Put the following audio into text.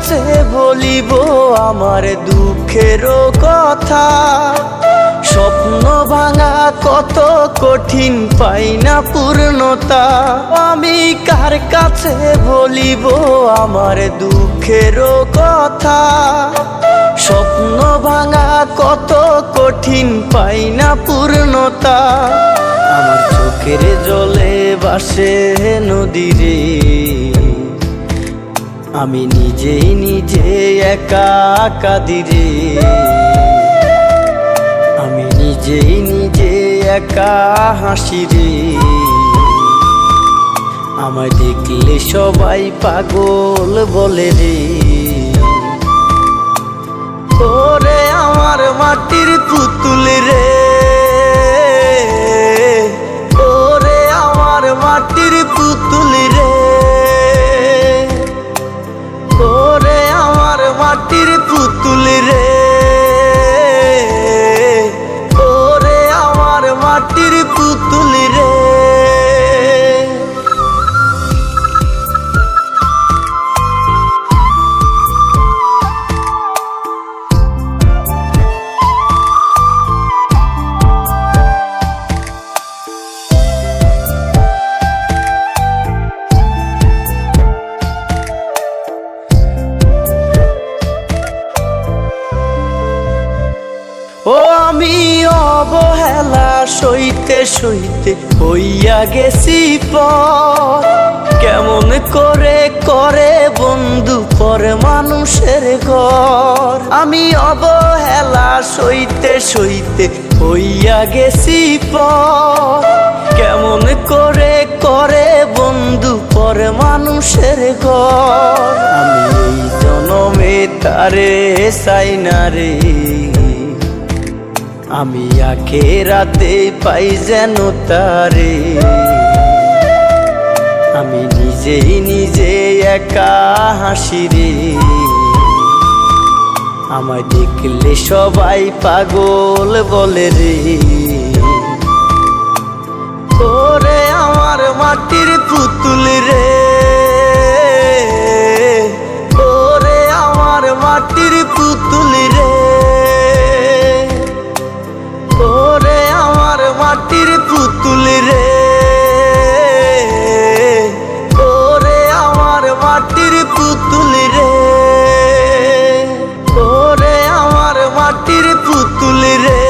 কাছে বলিব আমার দুঃখের কথা। স্বপ্ন ভাঙা কত কঠিন, পাই না পূর্ণতা। আমি কার কাছে বলিব আমার দুঃখের কথা। স্বপ্ন ভাঙা কত কঠিন, পাই না পূর্ণতা। আমার চোখের জলে ভাসে নদীরে, আমি নিজেই নিজে একা কাঁদিরে। আমি নিজেই নিজে একা হাসিরে। আমায় দেখলে সবাই পাগল বলে রে। ওরে আমার মাটির পুতুল রে, ওরে আমার মাটির পুতুল রে, ওরে আমার মাটির পুতুল রে, ওরে আমার মাটির পুতুল রে। ও আমি অবহেলা সইতে সইতে হইয়া গেছি পর। কেমন করে করে বন্ধু পর মানুষের ঘর। আমি অবহেলা সইতে সইতে হইয়া গেছি পর। কেমন করে করে বন্ধু পর মানুষের ঘর। আমি এই জনমে তারে চাই না রে, আমি আখেরাতে পাই যেন তারে। আমি নিজেই নিজে একা হাসিরে। আমায় দেখলে সবাই পাগল বলে রে। ওরে আমার মাটির পুতুল রে, ওরে আমার মাটির পুতুল রে, ওরে আমার মাটির পুতুল রে, ওরে আমার মাটির পুতুল রে, ওরে আমার মাটির পুতুল রে।